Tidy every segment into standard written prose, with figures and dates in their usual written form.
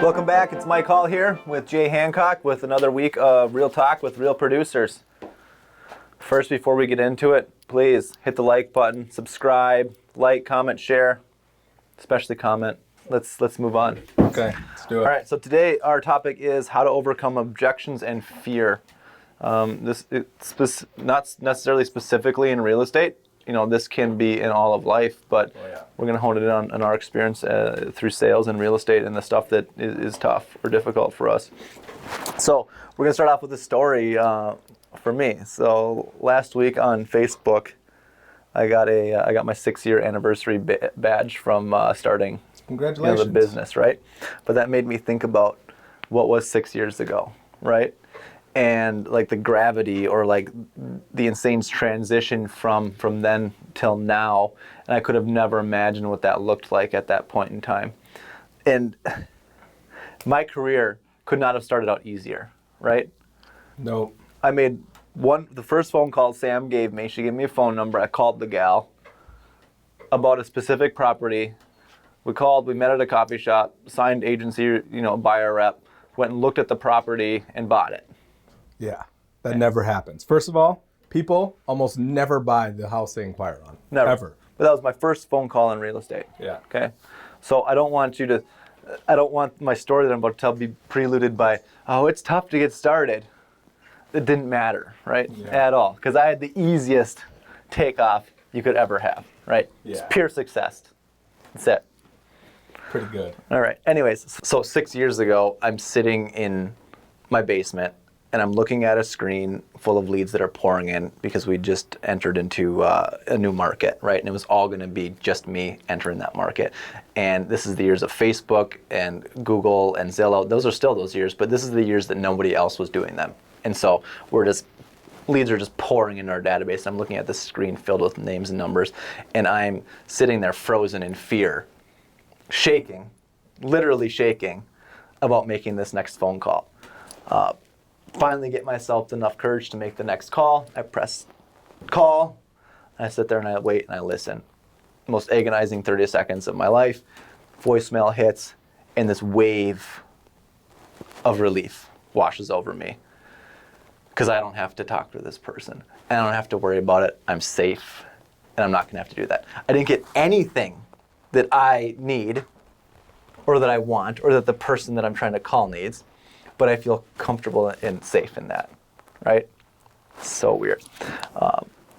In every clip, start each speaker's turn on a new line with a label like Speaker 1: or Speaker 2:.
Speaker 1: Welcome back. It's Mike Hall here with Jay Hancock with another week of Real Talk with Real Producers. First, before we get into it, please hit the like button, subscribe, like, comment, share, especially comment. Let's move on.
Speaker 2: Okay, let's do it.
Speaker 1: All right, so today our topic is how to overcome objections and fear. It's not necessarily specifically in real estate. You know, this can be in all of life, but we're going to hone it in on our experience through sales and real estate and the stuff that is tough or difficult for us. So we're going to start off with a story for me. So last week on Facebook, I got my 6-year anniversary badge from starting
Speaker 2: Congratulations.
Speaker 1: the business, right? But that made me think about what was 6 years ago, right? And like the gravity or like the insane transition from then till now. And I could have never imagined what that looked like at that point in time. And my career could not have started out easier, right?
Speaker 2: Nope.
Speaker 1: I made the first phone call Sam gave me, she gave me a phone number. I called the gal about a specific property. We met at a coffee shop, signed agency, buyer rep, went and looked at the property and bought it.
Speaker 2: Yeah, that never happens. First of all, people almost never buy the house they inquire on.
Speaker 1: Never.
Speaker 2: Ever.
Speaker 1: But that was my first phone call in real estate.
Speaker 2: Yeah.
Speaker 1: Okay. So I don't want my story that I'm about to tell be preluded by, oh, it's tough to get started. It didn't matter, right?
Speaker 2: Yeah.
Speaker 1: At all. Because I had the easiest takeoff you could ever have, right?
Speaker 2: Yeah.
Speaker 1: It's pure success. That's it.
Speaker 2: Pretty good.
Speaker 1: All right. Anyways, so 6 years ago, I'm sitting in my basement and I'm looking at a screen full of leads that are pouring in because we just entered into a new market, right? And it was all going to be just me entering that market. And this is the years of Facebook and Google and Zillow. Those are still those years, but this is the years that nobody else was doing them. And so leads are just pouring into our database. I'm looking at this screen filled with names and numbers, and I'm sitting there frozen in fear, shaking, literally shaking about making this next phone call. Finally get myself enough courage to make the next call. I press call, and I sit there and I wait and I listen. Most agonizing 30 seconds of my life. Voicemail hits, and this wave of relief washes over me because I don't have to talk to this person. And I don't have to worry about it. I'm safe, and I'm not going to have to do that. I didn't get anything that I need or that I want or that the person that I'm trying to call needs, but I feel comfortable and safe in that, right? So weird.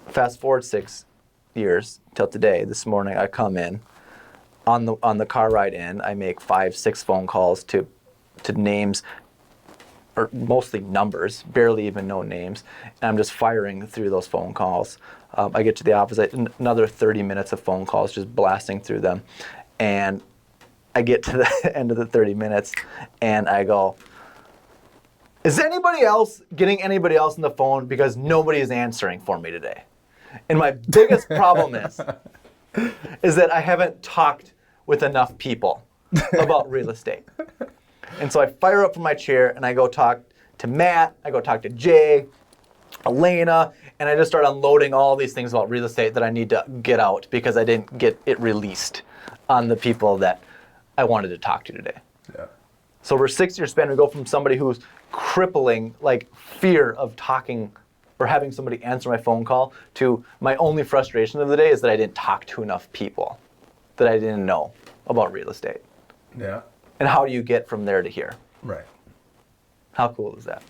Speaker 1: Fast forward 6 years till today. This morning I come in on the car ride in. I make 5-6 phone calls to names, or mostly numbers, barely even know names, and I'm just firing through those phone calls. I get to the office, another 30 minutes of phone calls, just blasting through them, and I get to the end of the 30 minutes, and I go, is anybody else getting anybody else on the phone because nobody is answering for me today? And my biggest problem is that I haven't talked with enough people about real estate. And so I fire up from my chair and I go talk to Matt, I go talk to Jay, Elena, and I just start unloading all these things about real estate that I need to get out because I didn't get it released on the people that I wanted to talk to today.
Speaker 2: Yeah.
Speaker 1: So over a 6-year span, we go from somebody who's crippling, like fear of talking or having somebody answer my phone call to my only frustration of the day is that I didn't talk to enough people that I didn't know about real estate.
Speaker 2: Yeah.
Speaker 1: And how do you get from there to here?
Speaker 2: Right.
Speaker 1: How cool is that?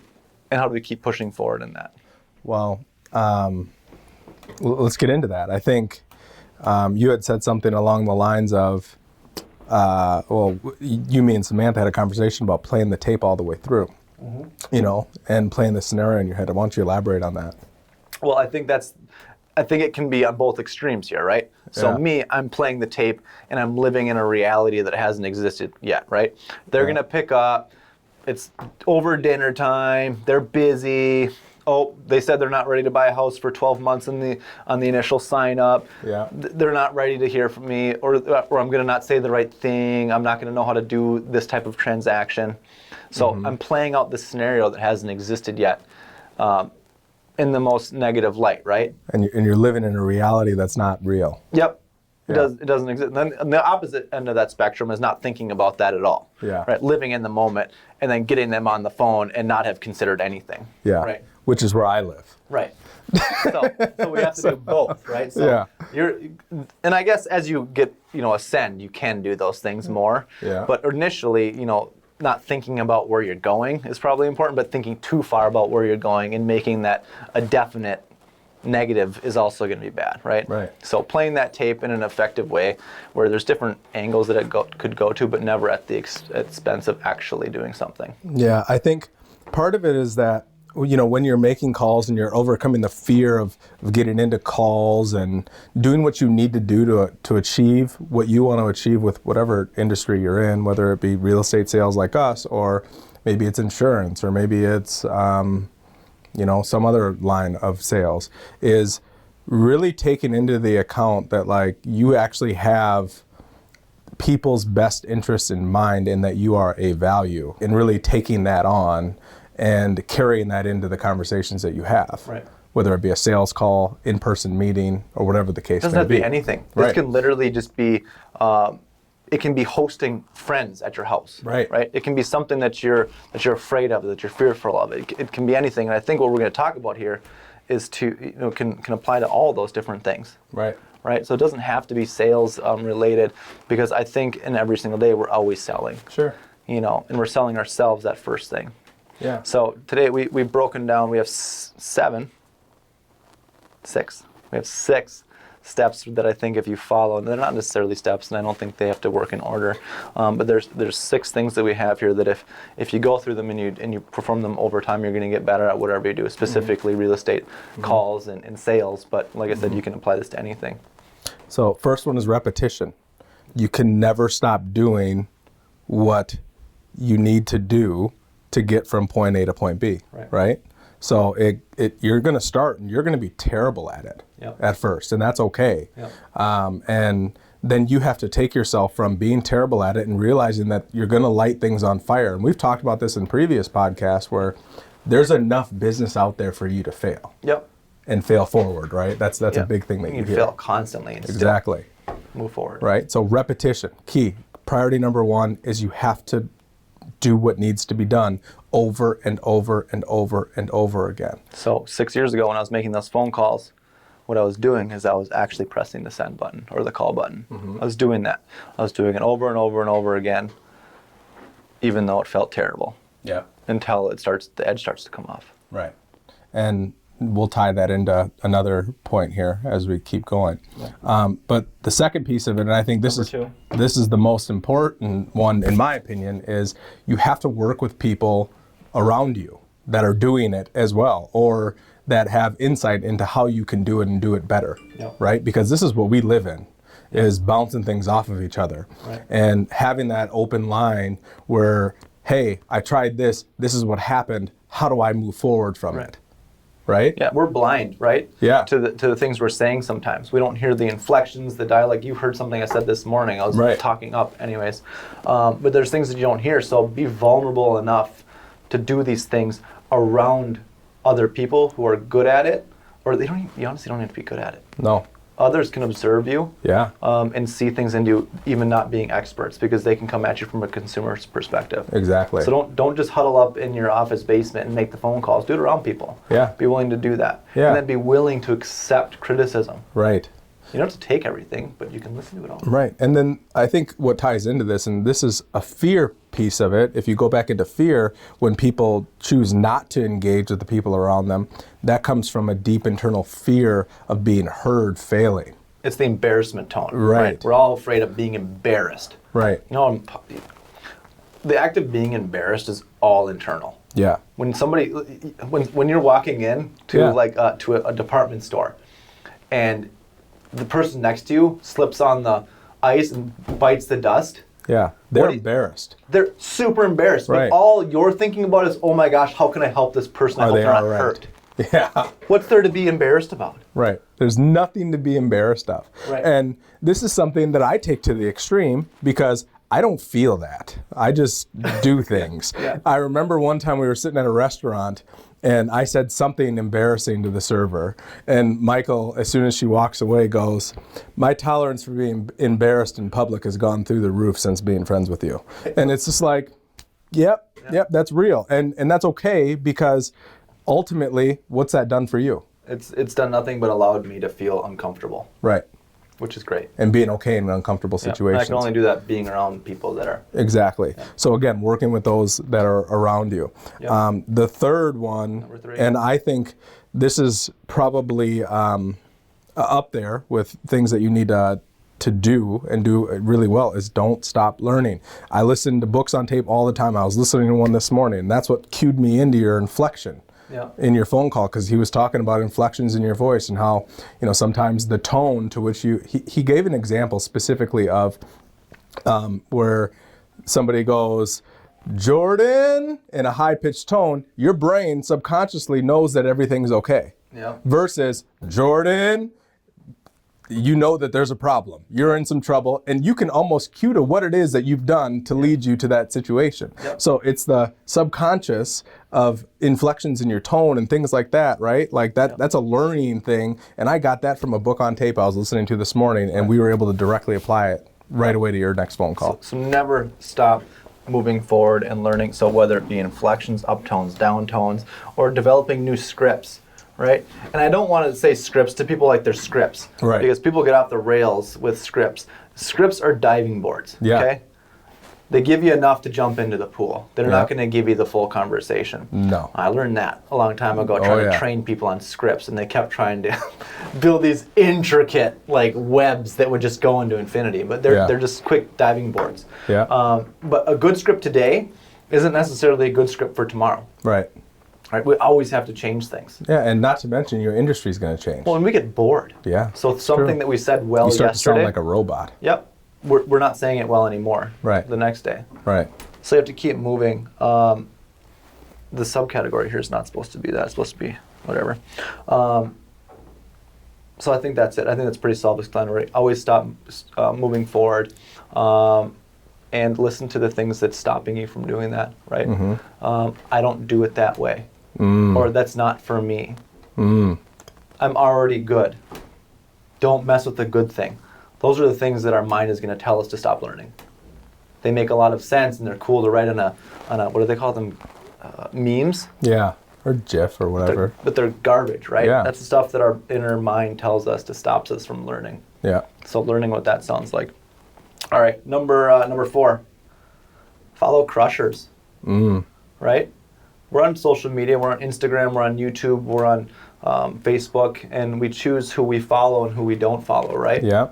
Speaker 1: And how do we keep pushing forward in that?
Speaker 2: Well, let's get into that. I think you had said something along the lines of, you, me and Samantha had a conversation about playing the tape all the way through, and playing the scenario in your head. Why don't you elaborate on that?
Speaker 1: Well, I think it can be on both extremes here, right? So me, I'm playing the tape and I'm living in a reality that hasn't existed yet, right? They're going to pick up, it's over dinner time, they're busy. Oh, they said they're not ready to buy a house for 12 months on the initial sign up.
Speaker 2: Yeah.
Speaker 1: They're not ready to hear from me, or I'm going to not say the right thing. I'm not going to know how to do this type of transaction. So I'm playing out this scenario that hasn't existed yet. In the most negative light, right?
Speaker 2: And you're living in a reality that's not real.
Speaker 1: Yep. It doesn't exist. And then the opposite end of that spectrum is not thinking about that at all.
Speaker 2: Yeah.
Speaker 1: Right. Living in the moment and then getting them on the phone and not have considered anything.
Speaker 2: Yeah.
Speaker 1: Right.
Speaker 2: Which is where I live.
Speaker 1: Right. So we have to do both, right? So and I guess as you get, ascend, you can do those things more.
Speaker 2: Yeah.
Speaker 1: But initially, not thinking about where you're going is probably important, but thinking too far about where you're going and making that a definite negative is also going to be bad, right?
Speaker 2: Right.
Speaker 1: So playing that tape in an effective way where there's different angles that it could go to, but never at the expense of actually doing something.
Speaker 2: Yeah, I think part of it is that, when you're making calls and you're overcoming the fear of getting into calls and doing what you need to do to achieve what you want to achieve with whatever industry you're in, whether it be real estate sales like us, or maybe it's insurance, or maybe it's some other line of sales, is really taking into the account that you actually have people's best interests in mind and that you are a value, and really taking that on and carrying that into the conversations that you have.
Speaker 1: Right.
Speaker 2: Whether it be a sales call, in-person meeting, or whatever the case may be.
Speaker 1: It doesn't have to be anything.
Speaker 2: Right.
Speaker 1: This can literally just be, it can be hosting friends at your house.
Speaker 2: Right.
Speaker 1: Right. It can be something that you're afraid of, that you're fearful of. It can be anything. And I think what we're going to talk about here is can apply to all those different things.
Speaker 2: Right.
Speaker 1: Right. So it doesn't have to be sales related, because I think in every single day we're always selling.
Speaker 2: Sure.
Speaker 1: And we're selling ourselves that first thing.
Speaker 2: Yeah.
Speaker 1: So today we've broken down, we have six steps that I think if you follow, and they're not necessarily steps, and I don't think they have to work in order, but there's 6 things that we have here that if you go through them and you perform them over time, you're going to get better at whatever you do, specifically real estate calls and sales. But like I said, you can apply this to anything.
Speaker 2: So first one is repetition. You can never stop doing what you need to do to get from point A to point B, right? So you're going to start and you're going to be terrible at it at first, and that's okay.
Speaker 1: Yep.
Speaker 2: And then you have to take yourself from being terrible at it and realizing that you're going to light things on fire. And we've talked about this in previous podcasts where there's enough business out there for you to fail.
Speaker 1: Yep.
Speaker 2: And fail forward, right? That's a big thing that you hear.
Speaker 1: fail constantly and
Speaker 2: exactly.
Speaker 1: Still move forward.
Speaker 2: Right. So repetition, key. Priority number 1 is you have to do what needs to be done over and over and over and over again.
Speaker 1: So 6 years ago when I was making those phone calls, what I was doing is I was actually pressing the send button or the call button. I was doing that. I was doing it over and over and over again, even though it felt terrible.
Speaker 2: Yeah.
Speaker 1: Until the edge starts to come off.
Speaker 2: Right. And we'll tie that into another point here as we keep going. Yeah. But the second piece of it, and I think this is the most important one in my opinion, is you have to work with people around you that are doing it as well, or that have insight into how you can do it and do it better, right? Because this is what we live in, is bouncing things off of each other.
Speaker 1: Right.
Speaker 2: And having that open line where, hey, I tried this is what happened, how do I move forward from it? Right?
Speaker 1: Yeah, we're blind, right?
Speaker 2: Yeah.
Speaker 1: To the things we're saying sometimes. We don't hear the inflections, the dialect. You heard something I said this morning. I was talking up anyways. But there's things that you don't hear. So be vulnerable enough to do these things around other people who are good at it. Or you honestly don't have to be good at it.
Speaker 2: No.
Speaker 1: Others can observe you and see things in you, even not being experts, because they can come at you from a consumer's perspective.
Speaker 2: Exactly.
Speaker 1: So don't just huddle up in your office basement and make the phone calls. Do it around people.
Speaker 2: Yeah.
Speaker 1: Be willing to do that.
Speaker 2: Yeah.
Speaker 1: And then be willing to accept criticism.
Speaker 2: Right.
Speaker 1: You don't have to take everything, but you can listen to it all.
Speaker 2: Right. And then I think what ties into this, and this is a fear piece of it, if you go back into fear, when people choose not to engage with the people around them, that comes from a deep internal fear of being heard failing.
Speaker 1: It's the embarrassment tone.
Speaker 2: Right.
Speaker 1: We're all afraid of being embarrassed.
Speaker 2: Right.
Speaker 1: The act of being embarrassed is all internal.
Speaker 2: Yeah.
Speaker 1: When somebody, when you're walking in to to a department store, and the person next to you slips on the ice and bites the dust.
Speaker 2: Yeah, they're embarrassed.
Speaker 1: They're super embarrassed.
Speaker 2: Right.
Speaker 1: But all you're thinking about is, oh my gosh, how can I help this person? I hope they're not hurt.
Speaker 2: Yeah.
Speaker 1: What's there to be embarrassed about?
Speaker 2: Right. There's nothing to be embarrassed of.
Speaker 1: Right.
Speaker 2: And this is something that I take to the extreme because I don't feel that. I just do things.
Speaker 1: Yeah.
Speaker 2: I remember one time we were sitting at a restaurant and I said something embarrassing to the server. And Michael, as soon as she walks away, goes, "My tolerance for being embarrassed in public has gone through the roof since being friends with you." And it's just like, yep, that's real. And that's okay, because ultimately, what's that done for you?
Speaker 1: It's done nothing but allowed me to feel uncomfortable.
Speaker 2: Right.
Speaker 1: Which is great.
Speaker 2: And being okay in uncomfortable situations.
Speaker 1: I can only do that being around people that are.
Speaker 2: Exactly. Yeah. So again, working with those that are around you. Yep. The third one, Number 3. And I think this is probably up there with things that you need to do and do really well, is don't stop learning. I listen to books on tape all the time. I was listening to one this morning, and that's what cued me into your inflection. Yeah. In your phone call, because he was talking about inflections in your voice and how, sometimes the tone to which he gave an example specifically of where somebody goes, "Jordan," in a high-pitched tone, your brain subconsciously knows that everything's okay. Yeah. Versus, "Jordan," you know that there's a problem. You're in some trouble, and you can almost cue to what it is that you've done to lead you to that situation. Yep. So it's the subconscious of inflections in your tone and things like that, right? Like that. That's a learning thing, and I got that from a book on tape I was listening to this morning, and we were able to directly apply it right away to your next phone call.
Speaker 1: So never stop moving forward and learning. So whether it be inflections, uptones, downtones, or developing new scripts. Right? And I don't want to say scripts to people like they're scripts. Right. Because people get off the rails with scripts. Scripts are diving boards. Yeah. Okay? They give you enough to jump into the pool. They're not going to give you the full conversation. No. I learned that a long time ago trying to train people on scripts, and they kept trying to build these intricate webs that would just go into infinity. But they're just quick diving boards. Yeah. But a good script today isn't necessarily a good script for tomorrow. Right. Right, we always have to change things.
Speaker 2: Yeah, and not to mention your industry is going to change.
Speaker 1: Well, and we get bored.
Speaker 2: Yeah.
Speaker 1: So something that we said
Speaker 2: you start
Speaker 1: yesterday.
Speaker 2: To sound like a robot.
Speaker 1: Yep. We're not saying it well anymore.
Speaker 2: Right.
Speaker 1: The next day.
Speaker 2: Right.
Speaker 1: So you have to keep moving. The subcategory here is not supposed to be that. It's supposed to be whatever. So I think that's it. I think that's pretty self-explanatory. Always stop moving forward. And listen to the things that's stopping you from doing that, right? Mm-hmm. I don't do it that way. Or that's not for me. I'm already good. Don't mess with the good thing. Those are the things that our mind is going to tell us to stop learning. They make a lot of sense, and they're cool to write on a what do they call them? Memes?
Speaker 2: Yeah, or GIF or whatever.
Speaker 1: But they're garbage, right?
Speaker 2: Yeah.
Speaker 1: That's the stuff that our inner mind tells us to stop us from learning. Yeah. So learning what that sounds like. All right, number 4. Follow crushers. Right? We're on social media. We're on Instagram. We're on YouTube. We're on Facebook, and we choose who we follow and who we don't follow. Right?
Speaker 2: Yeah.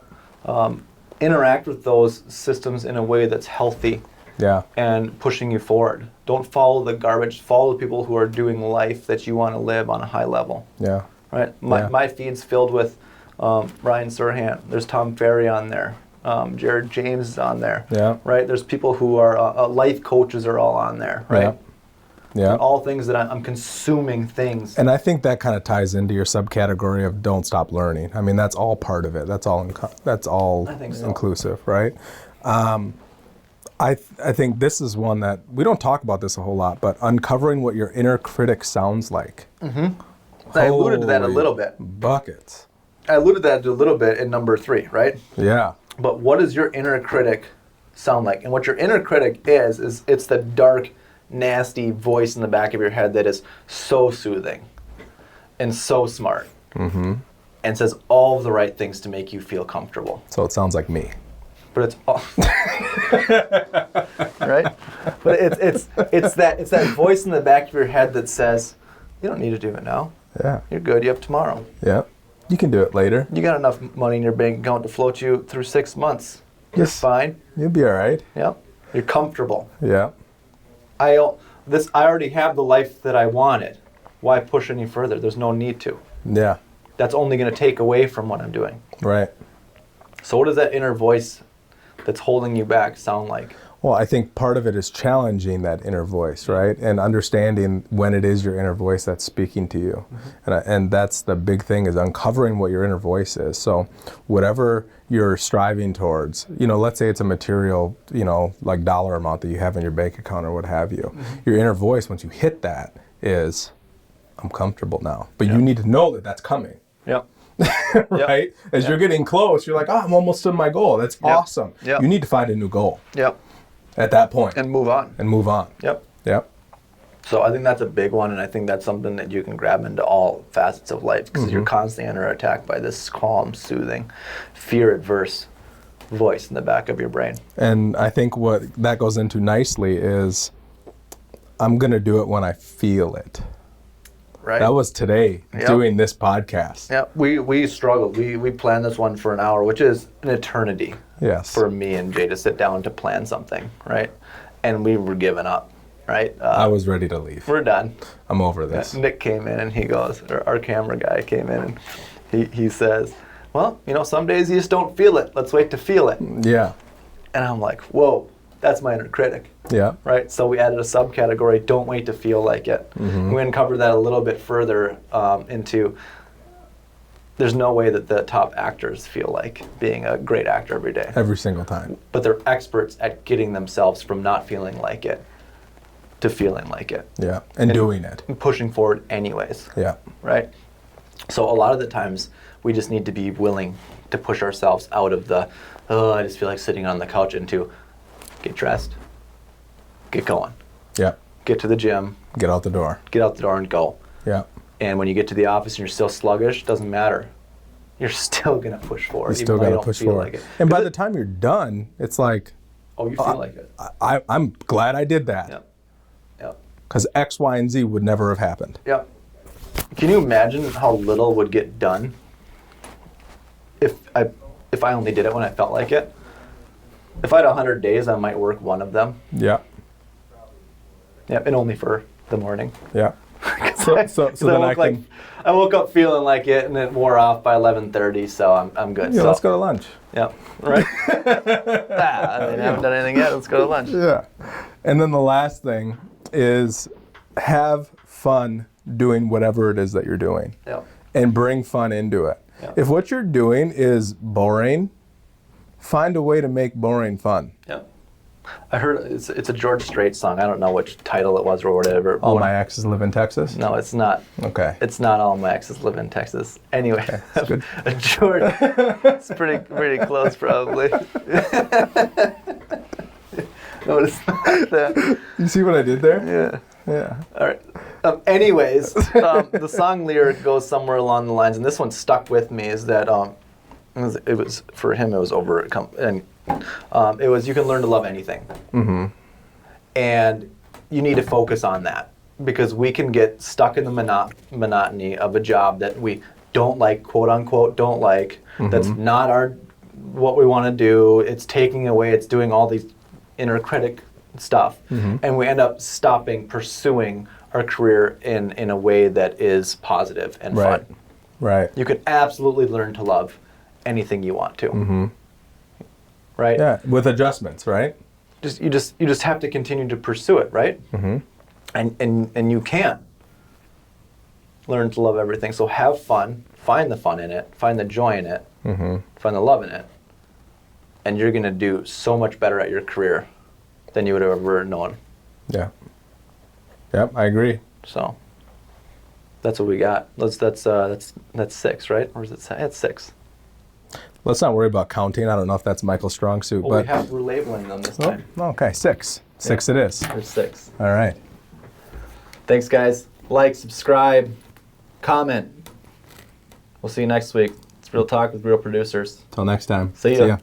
Speaker 1: Interact with those systems in a way that's healthy. Yeah. And pushing you forward. Don't follow the garbage. Follow the people who are doing life that you want to live on a high level. Yeah. Right. My feed's filled with Ryan Serhant. There's Tom Ferry on there. Jared James is on there. Yeah. Right. There's people who are life coaches are all on there. Right. Yeah. Yeah. All things that I'm consuming things.
Speaker 2: And I think that kind of ties into your subcategory of don't stop learning. I mean, that's all part of it. That's all I think so. Inclusive, right? I think this is one that we don't talk about this a whole lot, but uncovering what your inner critic sounds like.
Speaker 1: Mm-hmm. I alluded to that a little bit.
Speaker 2: Buckets.
Speaker 1: I alluded to that a little bit in number 3, right? Yeah. But what does your inner critic sound like? And what your inner critic is it's the dark, nasty voice in the back of your head that is so soothing and so smart and says all of the right things to make you feel comfortable.
Speaker 2: So it sounds like me.
Speaker 1: But it's all right? But it's that voice in the back of your head that says, you don't need to do it now. Yeah. You're good. You have tomorrow.
Speaker 2: Yeah. You can do it later.
Speaker 1: You got enough money in your bank account to float you through 6 months. You're fine.
Speaker 2: You'll be all right.
Speaker 1: Yep. You're comfortable.
Speaker 2: Yeah.
Speaker 1: I already have the life that I wanted. Why push any further? There's no need to. Yeah. That's only going to take away from what I'm doing. Right. So what does that inner voice that's holding you back sound like?
Speaker 2: Well, I think part of it is challenging that inner voice, right? And understanding when it is your inner voice that's speaking to you. And that's the big thing, is uncovering what your inner voice is. So whatever you're striving towards. You know, let's say it's a material, you know, like dollar amount that you have in your bank account or what have you. Your inner voice, once you hit that, is, I'm comfortable now. But you need to know that that's coming.
Speaker 1: Yep.
Speaker 2: Right? As you're getting close, you're like, oh, I'm almost to my goal. That's awesome.
Speaker 1: Yep.
Speaker 2: You need to find a new goal.
Speaker 1: Yep.
Speaker 2: At that point.
Speaker 1: And move on.
Speaker 2: Yep. Yep.
Speaker 1: So I think that's a big one, and I think that's something that you can grab into all facets of life, because you're constantly under attack by this calm, soothing, fear-adverse voice in the back of your brain.
Speaker 2: And I think what that goes into nicely is, I'm going to do it when I feel it.
Speaker 1: Right.
Speaker 2: That was today, doing this podcast.
Speaker 1: Yeah, we struggled. We planned this one for an hour, which is an eternity.
Speaker 2: Yes.
Speaker 1: For me and Jay to sit down to plan something, right? And we were giving up, right?
Speaker 2: I was ready to leave.
Speaker 1: We're done.
Speaker 2: I'm over this.
Speaker 1: Nick came in and he goes, or our camera guy came in and he says, well, you know, some days you just don't feel it. Let's wait to feel it.
Speaker 2: Yeah.
Speaker 1: And I'm like, whoa, that's my inner critic.
Speaker 2: Yeah.
Speaker 1: Right? So we added a subcategory, don't wait to feel like it. We uncovered that a little bit further into, there's no way that the top actors feel like being a great actor every day.
Speaker 2: Every single time.
Speaker 1: But they're experts at getting themselves from not feeling like it to feeling like it.
Speaker 2: Yeah. And doing it.
Speaker 1: And pushing forward anyways.
Speaker 2: Yeah.
Speaker 1: Right? So a lot of the times we just need to be willing to push ourselves out of the, oh, I just feel like sitting on the couch, into get dressed, get going.
Speaker 2: Yeah.
Speaker 1: Get to the gym.
Speaker 2: Get out the door.
Speaker 1: Get out the door and go.
Speaker 2: Yeah.
Speaker 1: And when you get to the office and you're still sluggish, doesn't matter. You're still going to push forward.
Speaker 2: You still got to push forward.
Speaker 1: Like it.
Speaker 2: And by the time you're done, it's like,
Speaker 1: oh, you feel like it.
Speaker 2: I'm glad I did that.
Speaker 1: Yep. Yep.
Speaker 2: Because X, Y, and Z would never have happened.
Speaker 1: Yep. Can you imagine how little would get done if I only did it when I felt like it? If I had 100 days, I might work one of them.
Speaker 2: Yeah.
Speaker 1: Yep, and only for the morning.
Speaker 2: Yeah. So then
Speaker 1: I woke up feeling like it, and it wore off by 11:30, so I'm good.
Speaker 2: Yeah,
Speaker 1: so
Speaker 2: let's go to lunch.
Speaker 1: Yep. Right. I haven't done anything yet. Let's go to lunch.
Speaker 2: Yeah. And then the last thing is, have fun doing whatever it is that you're doing.
Speaker 1: Yep.
Speaker 2: And bring fun into it.
Speaker 1: Yep.
Speaker 2: If what you're doing is boring, find a way to make boring fun.
Speaker 1: Yep. I heard it's a George Strait song. I don't know which title it was or whatever.
Speaker 2: All My Exes Live in Texas?
Speaker 1: No, it's not.
Speaker 2: Okay.
Speaker 1: It's not All My Exes Live in Texas. Anyway,
Speaker 2: Okay, that's good.
Speaker 1: George. It's pretty close, probably. No, it's not that.
Speaker 2: You see what I did there?
Speaker 1: Yeah.
Speaker 2: Yeah.
Speaker 1: All right. Anyways, the song lyric goes somewhere along the lines, and this one stuck with me, is that it was for him. It was it was, you can learn to love anything, and you need to focus on that, because we can get stuck in the monotony of a job that we don't like, quote unquote, don't like. That's not what we want to do. It's taking away. It's doing all these inner critic stuff, and we end up stopping pursuing our career in a way that is positive and fun.
Speaker 2: Right.
Speaker 1: You can absolutely learn to love anything you want to. Right?
Speaker 2: Yeah, with adjustments, right?
Speaker 1: You just have to continue to pursue it, right? And you can learn to love everything. So have fun, find the fun in it, find the joy in it, find the love in it, and you're going to do so much better at your career than you would have ever known.
Speaker 2: Yeah. Yep, I agree.
Speaker 1: So that's what we got. That's 6, right? Or is it? It's 6.
Speaker 2: Let's not worry about counting. I don't know if that's Michael's strong suit,
Speaker 1: Well,
Speaker 2: but
Speaker 1: we're labeling them this time.
Speaker 2: Okay, 6. 6 it is.
Speaker 1: There's 6.
Speaker 2: All right.
Speaker 1: Thanks, guys. Like, subscribe, comment. We'll see you next week. It's Real Talk with Real Producers.
Speaker 2: Till next time.
Speaker 1: See ya.